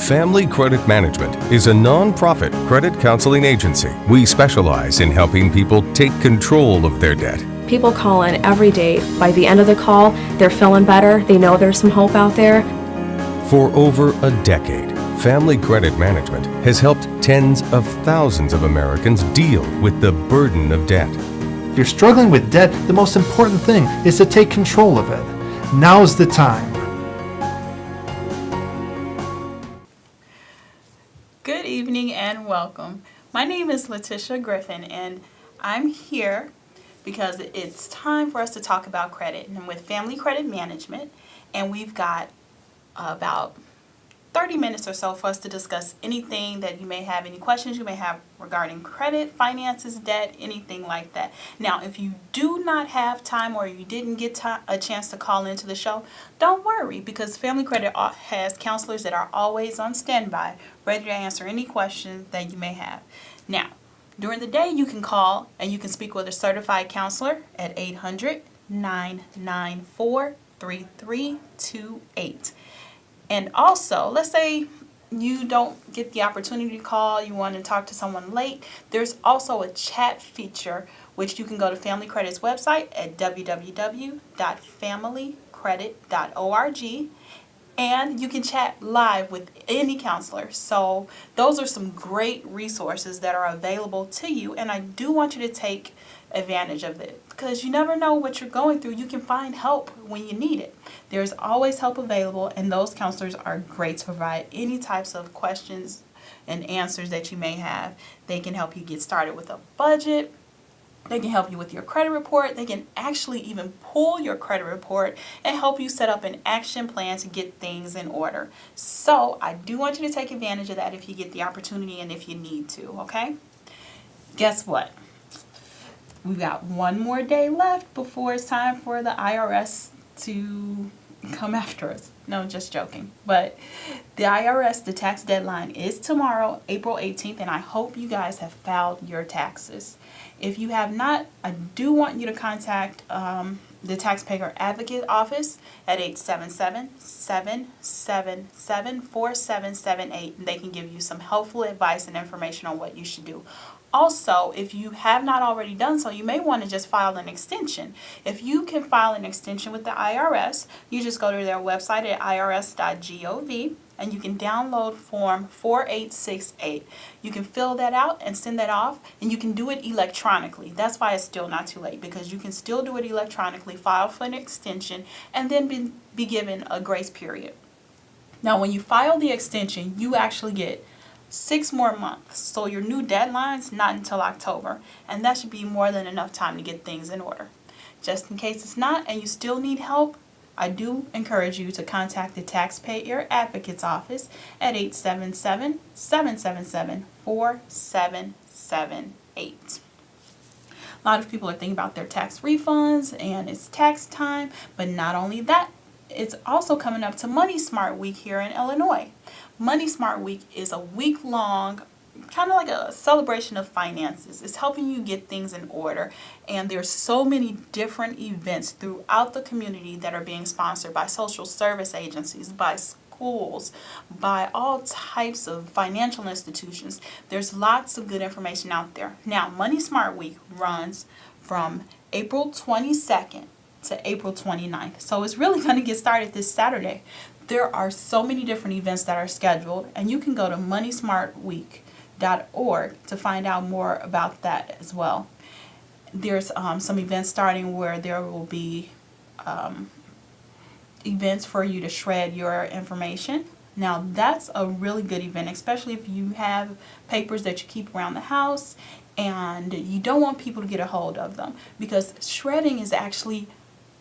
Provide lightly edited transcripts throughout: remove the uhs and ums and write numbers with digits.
Family Credit Management is a non-profit credit counseling agency. We specialize in helping people take control of their debt. People call in every day. By the end of the call, they're feeling better. They know there's some hope out there. For over a decade, Family Credit Management has helped tens of thousands of Americans deal with the burden of debt. If you're struggling with debt, the most important thing is to take control of it. Now's the time. Good evening and welcome. My name is Letitia Griffin and I'm here because it's time for us to talk about credit and with Family Credit Management, and we've got about 30 minutes or so for us to discuss anything that you may have, any questions you may have regarding credit, finances, debt, anything like that. Now, if you do not have time or you didn't get a chance to call into the show, don't worry, because Family Credit has counselors that are always on standby, ready to answer any questions that you may have. Now, during the day, you can call and you can speak with a certified counselor at 800-994-3328. And also, let's say you don't get the opportunity to call, you want to talk to someone late, there's also a chat feature which you can go to Family Credit's website at www.familycredit.org, and you can chat live with any counselor. So those are some great resources that are available to you, and I do want you to take advantage of it because you never know what you're going through. You can find help when you need it. There's always help available, and those counselors are great to provide any types of questions and answers that you may have. They can help you get started with a budget. They can help you with your credit report. They can actually even pull your credit report and help you set up an action plan to get things in order. So I do want you to take advantage of that if you get the opportunity and if you need to, okay? Guess what? We've got one more day left before it's time for the IRS to come after us. No, just joking. But the IRS, the tax deadline is tomorrow, April 18th, and I hope you guys have filed your taxes. If you have not, I do want you to contact the Taxpayer Advocate Office at 877-777-4778, and they can give you some helpful advice and information on what you should do. Also, if you have not already done so, you may want to just file an extension. If you can file an extension with the IRS, you just go to their website at irs.gov and you can download form 4868. You can fill that out and send that off, and you can do it electronically. That's why it's still not too late, because you can still do it electronically, file for an extension, and then be given a grace period. Now, when you file the extension, you actually get 6 more months. So your new deadline's not until October, and that should be more than enough time to get things in order. Just in case it's not and you still need help, I do encourage you to contact the Taxpayer Advocate's Office at 877-777-4778. A lot of people are thinking about their tax refunds, and it's tax time, but not only that, it's also coming up to Money Smart Week here in Illinois. Money Smart Week is a week-long, kind of like a celebration of finances. It's helping you get things in order, and there's so many different events throughout the community that are being sponsored by social service agencies, by schools, by all types of financial institutions. There's lots of good information out there. Now, Money Smart Week runs from April 22nd to April 29th. So it's really going to get started this Saturday. There are so many different events that are scheduled, and you can go to moneysmartweek.org to find out more about that as well. There's some events starting where there will be events for you to shred your information. Now, that's a really good event, especially if you have papers that you keep around the house and you don't want people to get a hold of them, because shredding is actually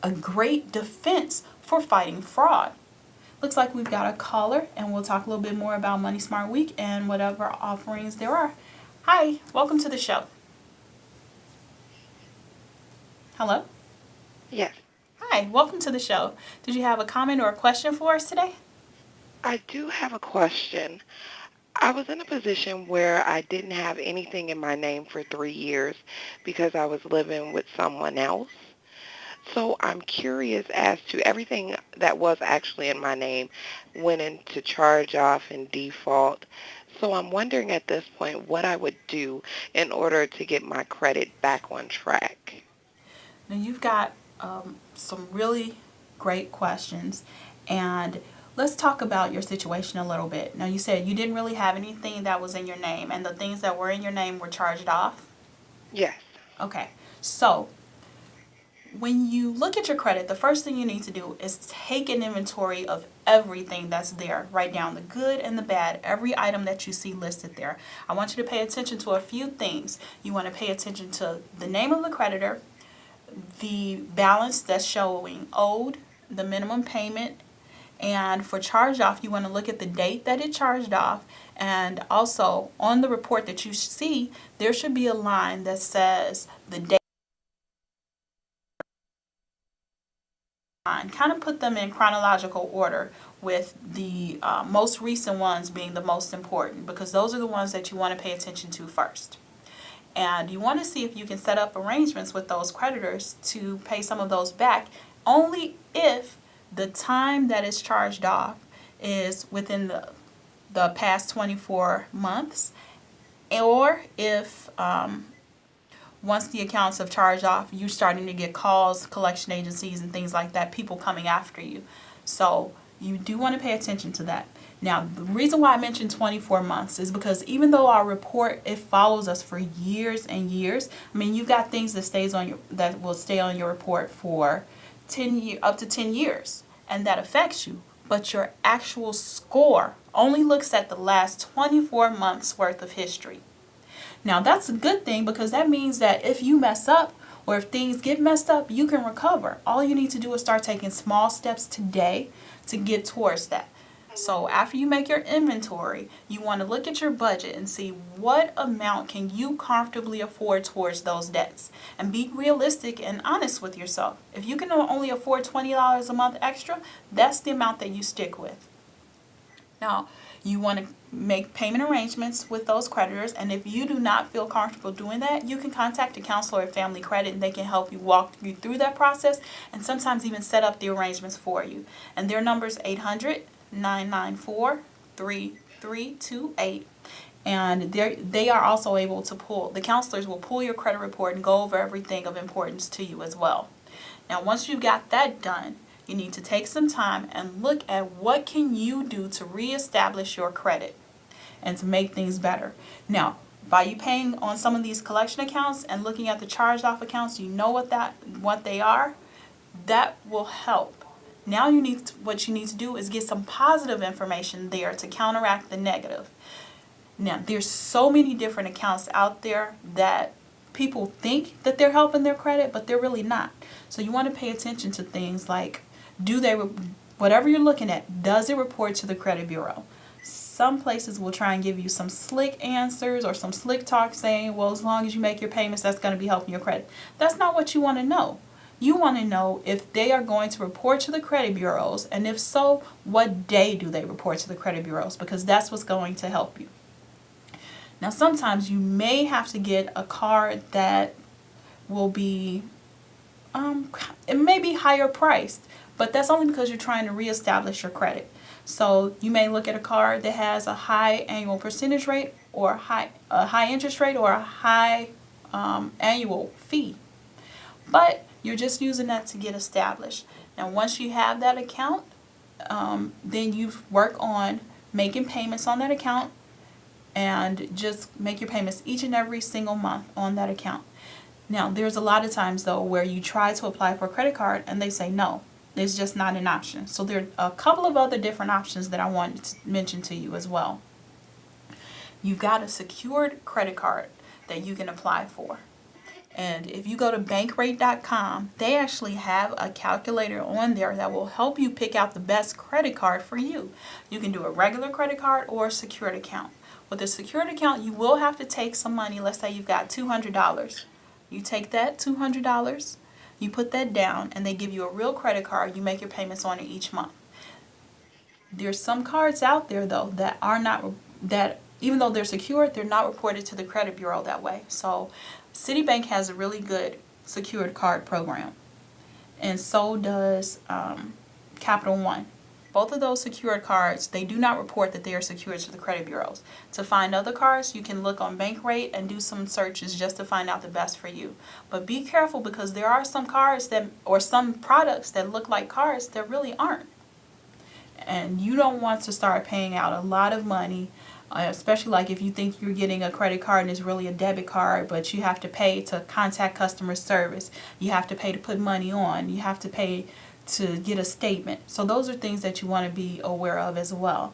a great defense for fighting fraud. Looks like we've got a caller, and we'll talk a little bit more about Money Smart Week and whatever offerings there are. Hi, welcome to the show. Hello? Yes. Hi, welcome to the show. Did you have a comment or a question for us today? I do have a question. I was in a position where I didn't have anything in my name for 3 years because I was living with someone else. So I'm curious as to everything that was actually in my name went into charge off and default. So I'm wondering at this point what I would do in order to get my credit back on track. Now you've got some really great questions, and let's talk about your situation a little bit. Now you said you didn't really have anything that was in your name, and the things that were in your name were charged off. Yes. Okay, so when you look at your credit, the first thing you need to do is take an inventory of everything that's there. Write down the good and the bad, every item that you see listed there. I want you to pay attention to a few things. You want to pay attention to the name of the creditor, the balance that's showing owed, the minimum payment, and for charge off, you want to look at the date that it charged off, and also on the report that you see, there should be a line that says the date. Kind of put them in chronological order, with the most recent ones being the most important, because those are the ones that you want to pay attention to first. And you want to see if you can set up arrangements with those creditors to pay some of those back, only if the time that is charged off is within the past 24 months, or if once the accounts have charged off, you're starting to get calls, collection agencies and things like that, people coming after you. So you do want to pay attention to that. Now, the reason why I mentioned 24 months is because even though our report, it follows us for years and years. I mean, you've got things that will stay on your report for up to 10 years, and that affects you. But your actual score only looks at the last 24 months worth of history. Now that's a good thing, because that means that if you mess up or if things get messed up, you can recover. All you need to do is start taking small steps today to get towards that. So after you make your inventory, you want to look at your budget and see what amount can you comfortably afford towards those debts, and be realistic and honest with yourself. If you can only afford $20 a month extra, that's the amount that you stick with. Now, you want to make payment arrangements with those creditors, and if you do not feel comfortable doing that, you can contact a counselor at Family Credit, and they can help you walk you through that process, and sometimes even set up the arrangements for you. And their number is 800-994-3328. And they are also able to the counselors will pull your credit report and go over everything of importance to you as well. Now, once you've got that done, you need to take some time and look at what can you do to reestablish your credit and to make things better. Now, by you paying on some of these collection accounts and looking at the charged off accounts, you know what they are. That will help. Now what you need to do is get some positive information there to counteract the negative. Now, there's so many different accounts out there that people think that they're helping their credit, but they're really not. So you want to pay attention to things like, whatever you're looking at, does it report to the credit bureau? Some places will try and give you some slick answers or some slick talk saying, well, as long as you make your payments, that's going to be helping your credit. That's not what you want to know. You want to know if they are going to report to the credit bureaus, and if so, what day do they report to the credit bureaus, because that's what's going to help you. Now, sometimes you may have to get a card that will be, it may be higher priced, but that's only because you're trying to reestablish your credit. So you may look at a card that has a high annual percentage rate, or a high interest rate, or a high annual fee. But you're just using that to get established. Now, once you have that account, then you work on making payments on that account, and just make your payments each and every single month on that account. Now, there's a lot of times, though, where you try to apply for a credit card and they say no. It's just not an option. So there are a couple of other different options that I wanted to mention to you as well. You've got a secured credit card that you can apply for. And if you go to bankrate.com, they actually have a calculator on there that will help you pick out the best credit card for you. You can do a regular credit card or a secured account. With a secured account, you will have to take some money. Let's say you've got $200. You take that $200, you put that down, and they give you a real credit card. You make your payments on it each month. There's some cards out there, though, that are not, that even though they're secured, they're not reported to the credit bureau that way. So Citibank has a really good secured card program. and so does Capital One. Both of those secured cards, they do not report that they are secured to the credit bureaus. To find other cards, you can look on Bankrate and do some searches just to find out the best for you. But be careful, because there are some cards that, or some products that look like cards that really aren't. And you don't want to start paying out a lot of money, especially like if you think you're getting a credit card and it's really a debit card, but you have to pay to contact customer service. You have to pay to put money on. You have to pay to get a statement. So those are things that you want to be aware of as well.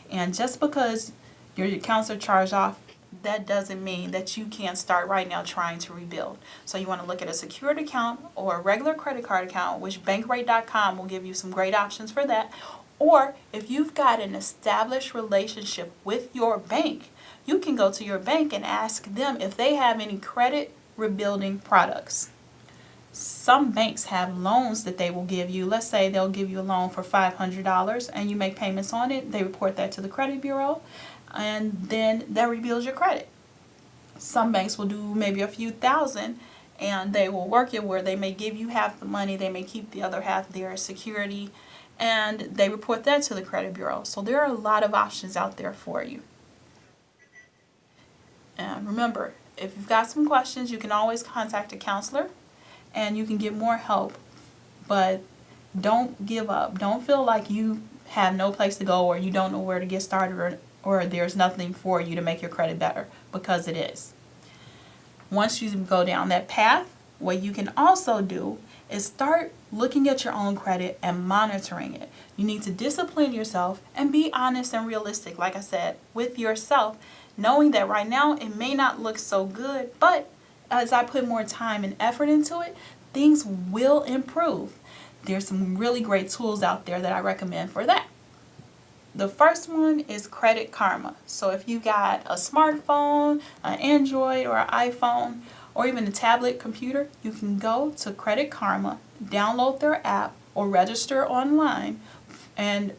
And just because your accounts are charged off, that doesn't mean that you can't start right now trying to rebuild. So you want to look at a secured account or a regular credit card account, which Bankrate.com will give you some great options for that. Or if you've got an established relationship with your bank, you can go to your bank and ask them if they have any credit rebuilding products. Some banks have loans that they will give you. Let's say they'll give you a loan for $500 and you make payments on it. They report that to the credit bureau, and then that rebuilds your credit. Some banks will do maybe a few thousand, and they will work it where they may give you half the money, they may keep the other half there as security, and they report that to the credit bureau. So there are a lot of options out there for you. And remember, if you've got some questions, you can always contact a counselor and you can get more help. But don't give up. Don't feel like you have no place to go, or you don't know where to get started, or there's nothing for you to make your credit better, because it is. Once you go down that path, what you can also do is start looking at your own credit and monitoring it. You need to discipline yourself and be honest and realistic, like I said, with yourself, knowing that right now it may not look so good, but as I put more time and effort into it, things will improve. There's some really great tools out there that I recommend for that. The first one is Credit Karma. So if you got a smartphone, an Android or an iPhone, or even a tablet computer, you can go to Credit Karma, download their app, or register online and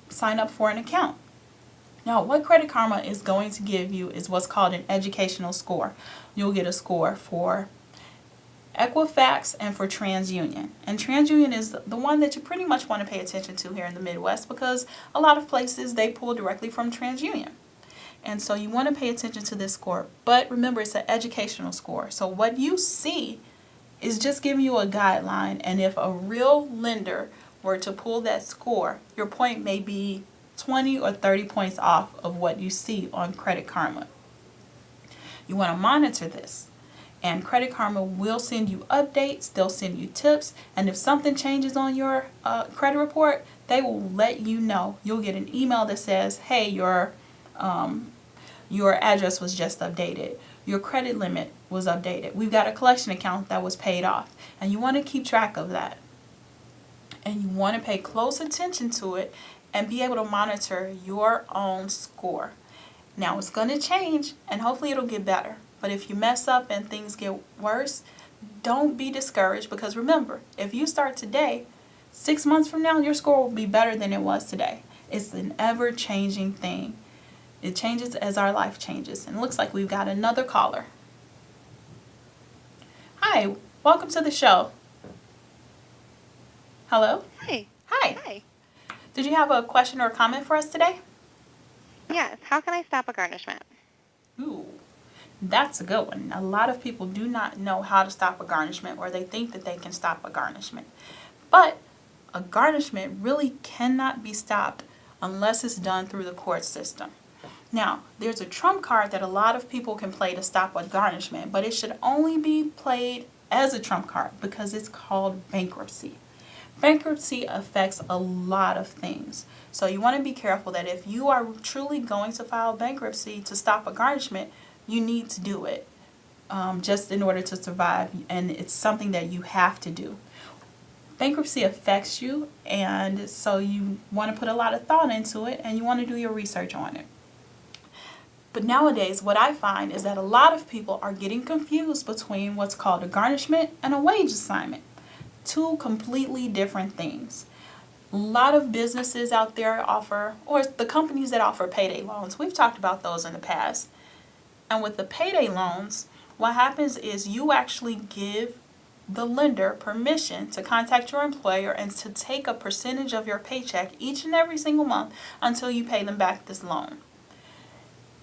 sign up for an account. Now, what Credit Karma is going to give you is what's called an educational score. You'll get a score for Equifax and for TransUnion. And TransUnion is the one that you pretty much want to pay attention to here in the Midwest, because a lot of places they pull directly from TransUnion. And so you want to pay attention to this score. But remember, it's an educational score. So what you see is just giving you a guideline. And if a real lender were to pull that score, your point may be 20 or 30 points off of what you see on Credit Karma. You want to monitor this. And Credit Karma will send you updates, they'll send you tips, and if something changes on your credit report, they will let you know. You'll get an email that says, hey, your address was just updated. Your credit limit was updated. We've got a collection account that was paid off. And you want to keep track of that. And you want to pay close attention to it and be able to monitor your own score. Now, it's going to change, and hopefully it'll get better. But if you mess up and things get worse, don't be discouraged, because remember, if you start today, 6 months from now, your score will be better than it was today. It's an ever-changing thing. It changes as our life changes. And it looks like we've got another caller. Hi, welcome to the show. Hello? Hi. Hi. Hi. Did you have a question or a comment for us today? Yes. How can I stop a garnishment? Ooh, that's a good one. A lot of people do not know how to stop a garnishment, or they think that they can stop a garnishment. But a garnishment really cannot be stopped unless it's done through the court system. Now, there's a trump card that a lot of people can play to stop a garnishment, but it should only be played as a trump card because it's called bankruptcy. Bankruptcy affects a lot of things. So you want to be careful that if you are truly going to file bankruptcy to stop a garnishment, you need to do it just in order to survive, and it's something that you have to do. Bankruptcy affects you, and so you want to put a lot of thought into it, and you want to do your research on it. But nowadays, what I find is that a lot of people are getting confused between what's called a garnishment and a wage assignment. Two completely different things. A lot of businesses out there offer, or the companies that offer payday loans, we've talked about those in the past. And with the payday loans, what happens is you actually give the lender permission to contact your employer and to take a percentage of your paycheck each and every single month until you pay them back this loan.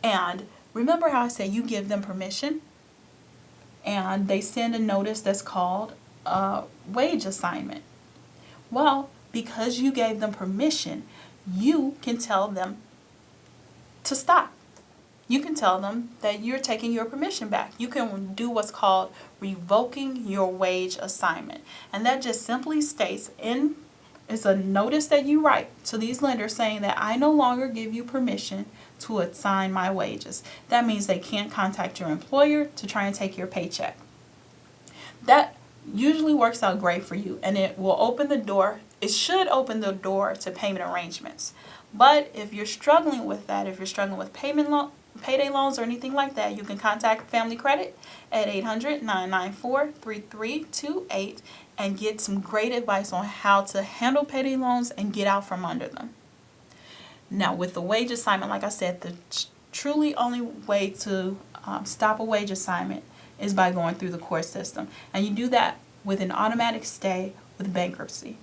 And remember how I said you give them permission and they send a notice that's called a wage assignment. Well, because you gave them permission, you can tell them to stop. You can tell them that you're taking your permission back. You can do what's called revoking your wage assignment. And that just simply states it's a notice that you write to these lenders saying that I no longer give you permission to assign my wages. That means they can't contact your employer to try and take your paycheck. That usually works out great for you, and it will open the door. It should open the door to payment arrangements. But if you're struggling with that, if you're struggling with payday loans or anything like that, you can contact Family Credit at 800-994-3328 and get some great advice on how to handle payday loans and get out from under them. Now, with the wage assignment, like I said, the truly only way to stop a wage assignment is by going through the court system. And you do that with an automatic stay with bankruptcy.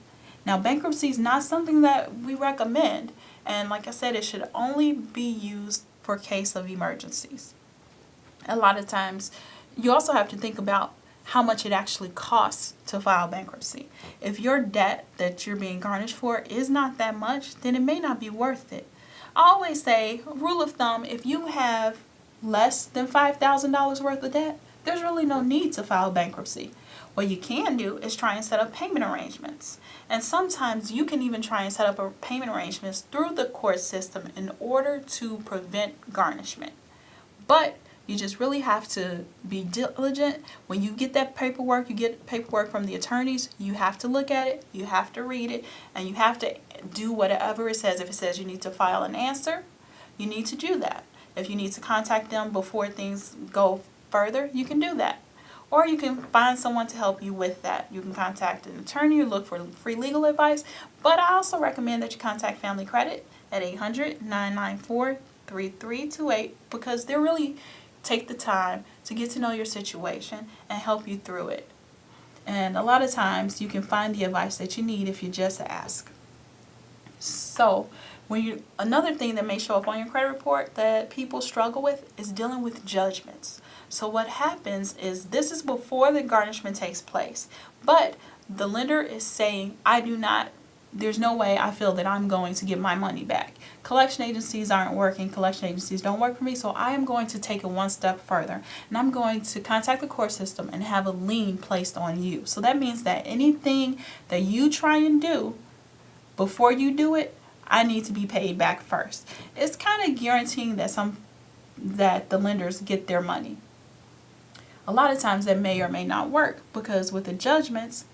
Now, bankruptcy is not something that we recommend. And like I said, it should only be used for case of emergencies. A lot of times, you also have to think about how much it actually costs to file bankruptcy. If your debt that you're being garnished for is not that much, then it may not be worth it. I always say, rule of thumb, if you have less than $5,000 worth of debt, there's really no need to file bankruptcy. What you can do is try and set up payment arrangements. And sometimes you can even try and set up a payment arrangements through the court system in order to prevent garnishment. But you just really have to be diligent. When you get that paperwork, you get paperwork from the attorneys, you have to look at it, you have to read it, and you have to do whatever it says. If it says you need to file an answer, you need to do that. If you need to contact them before things go further, you can do that. Or you can find someone to help you with that. You can contact an attorney or look for free legal advice. But I also recommend that you contact Family Credit at 800-994-3328 because they really take the time to get to know your situation and help you through it. And a lot of times you can find the advice that you need if you just ask. So another thing that may show up on your credit report that people struggle with is dealing with judgments. So what happens is this is before the garnishment takes place, but the lender is saying, there's no way I feel that I'm going to get my money back. Collection agencies aren't working. Collection agencies don't work for me, so I am going to take it one step further. And I'm going to contact the court system and have a lien placed on you. So that means that anything that you try and do, before you do it, I need to be paid back first. It's kind of guaranteeing that the lenders get their money. A lot of times that may or may not work because with the judgments,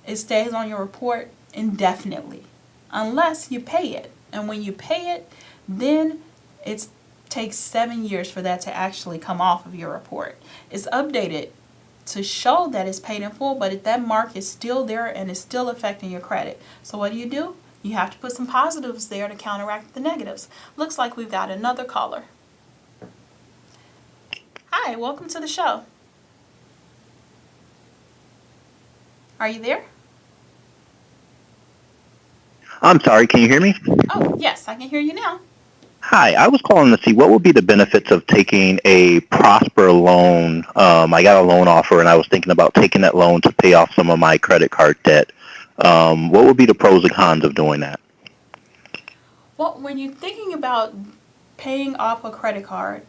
it stays on your report indefinitely unless you pay it. And when you pay it, then it takes 7 years for that to actually come off of your report. It's updated to show that it's paid in full, but that mark is still there and it's still affecting your credit. So what do? You have to put some positives there to counteract the negatives. Looks like we've got another caller. Hi, welcome to the show. Are you there? I'm sorry, can you hear me? Oh, yes, I can hear you now. Hi, I was calling to see what would be the benefits of taking a Prosper loan. I got a loan offer and I was thinking about taking that loan to pay off some of my credit card debt. What would be the pros and cons of doing that? Well, when you're thinking about paying off a credit card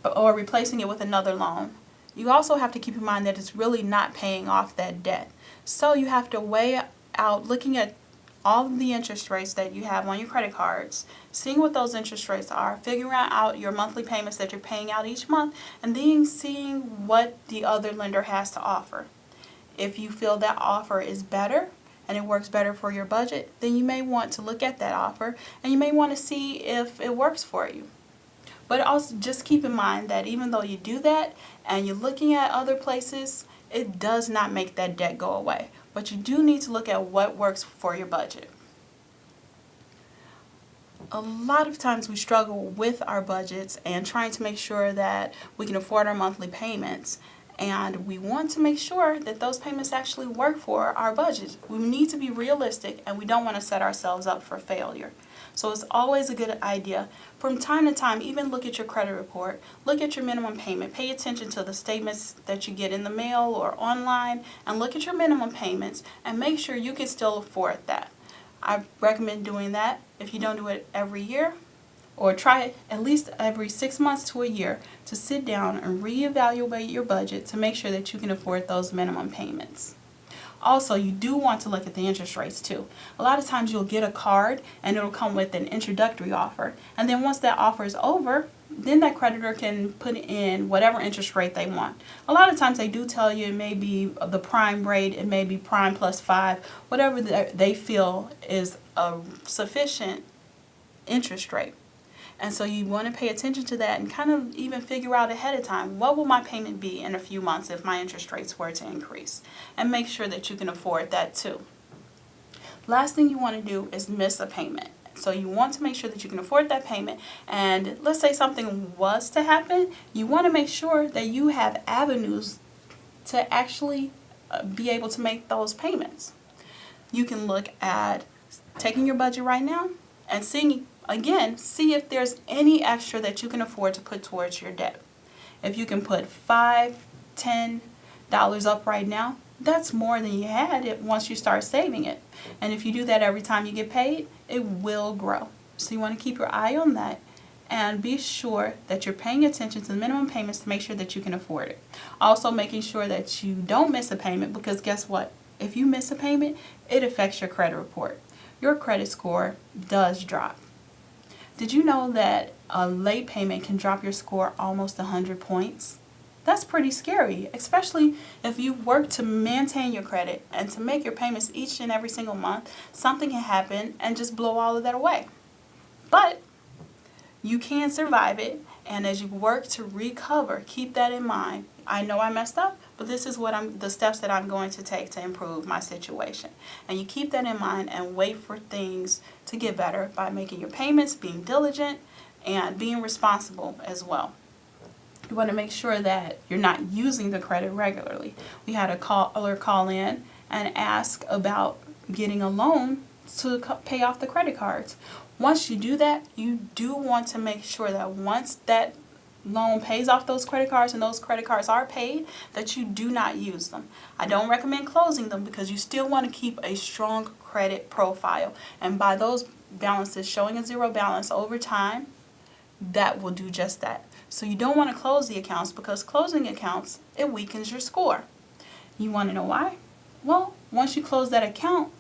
or replacing it with another loan, you also have to keep in mind that it's really not paying off that debt. So you have to weigh out looking at all of the interest rates that you have on your credit cards, seeing what those interest rates are, figuring out your monthly payments that you're paying out each month, and then seeing what the other lender has to offer. If you feel that offer is better and it works better for your budget, then you may want to look at that offer and you may want to see if it works for you. But also just keep in mind that even though you do that and you're looking at other places, it does not make that debt go away. But you do need to look at what works for your budget. A lot of times we struggle with our budgets and trying to make sure that we can afford our monthly payments. And we want to make sure that those payments actually work for our budget. We need to be realistic, and we don't want to set ourselves up for failure. So it's always a good idea from time to time, even look at your credit report, look at your minimum payment, pay attention to the statements that you get in the mail or online, and look at your minimum payments and make sure you can still afford that. I recommend doing that if you don't do it every year, or try it at least every 6 months to a year to sit down and reevaluate your budget to make sure that you can afford those minimum payments. Also, you do want to look at the interest rates too. A lot of times you'll get a card and it'll come with an introductory offer. And then once that offer is over, then that creditor can put in whatever interest rate they want. A lot of times they do tell you it may be the prime rate, it may be prime plus 5, whatever they feel is a sufficient interest rate. And so you want to pay attention to that and kind of even figure out ahead of time, what will my payment be in a few months if my interest rates were to increase? And make sure that you can afford that too. Last thing you want to do is miss a payment. So you want to make sure that you can afford that payment. And let's say something was to happen, you want to make sure that you have avenues to actually be able to make those payments. You can look at taking your budget right now and seeing, again, see if there's any extra that you can afford to put towards your debt. If you can put $5, $10 up right now, that's more than you had once you start saving it. And if you do that every time you get paid, it will grow. So you want to keep your eye on that and be sure that you're paying attention to the minimum payments to make sure that you can afford it. Also making sure that you don't miss a payment, because guess what? If you miss a payment, it affects your credit report. Your credit score does drop. Did you know that a late payment can drop your score almost 100 points? That's pretty scary, especially if you've worked to maintain your credit and to make your payments each and every single month. Something can happen and just blow all of that away. But you can survive it, and as you work to recover, keep that in mind. I know I messed up, but this is the steps that I'm going to take to improve my situation. And you keep that in mind and wait for things to get better by making your payments, being diligent, and being responsible as well. You want to make sure that you're not using the credit regularly. We had a caller call in and ask about getting a loan to pay off the credit cards. Once you do that, you do want to make sure that once that loan pays off those credit cards and those credit cards are paid, that you do not use them. I don't recommend closing them because you still want to keep a strong credit profile. And by those balances showing a zero balance over time, that will do just that. So you don't want to close the accounts, because closing accounts, it weakens your score. You want to know why? Well, once you close that account,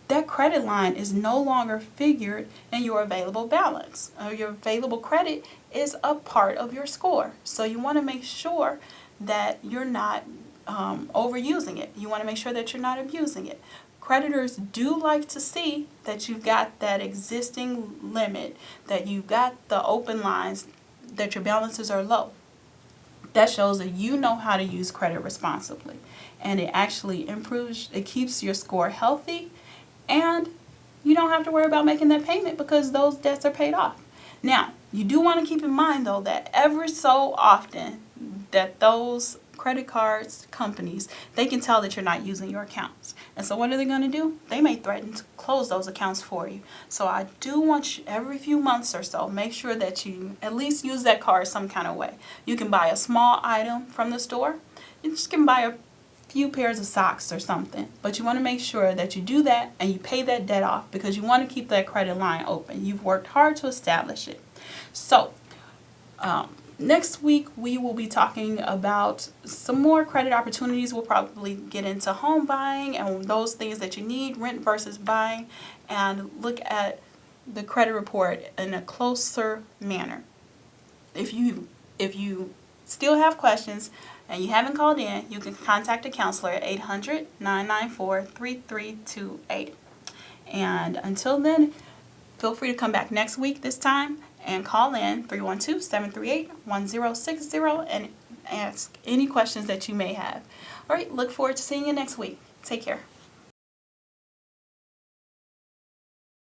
that credit line is no longer figured in your available balance. Your available credit is a part of your score. So you want to make sure that you're not overusing it. You want to make sure that you're not abusing it. Creditors do like to see that you've got that existing limit, that you've got the open lines, that your balances are low. That shows that you know how to use credit responsibly. And it actually improves, it keeps your score healthy, and you don't have to worry about making that payment because those debts are paid off. Now, you do want to keep in mind though that ever so often that those credit cards companies, they can tell that you're not using your accounts. And so what are they going to do? They may threaten to close those accounts for you. So I do want you, every few months or so, make sure that you at least use that card some kind of way. You can buy a small item from the store. You just can buy a few pairs of socks or something. But you want to make sure that you do that and you pay that debt off, because you want to keep that credit line open. You've worked hard to establish it. So, next week, we will be talking about some more credit opportunities. We'll probably get into home buying and those things that you need, rent versus buying, and look at the credit report in a closer manner. If you still have questions and you haven't called in, you can contact a counselor at 800-994-3328. And until then, feel free to come back next week this time and call in 312-738-1060 and ask any questions that you may have. All right, look forward to seeing you next week. Take care.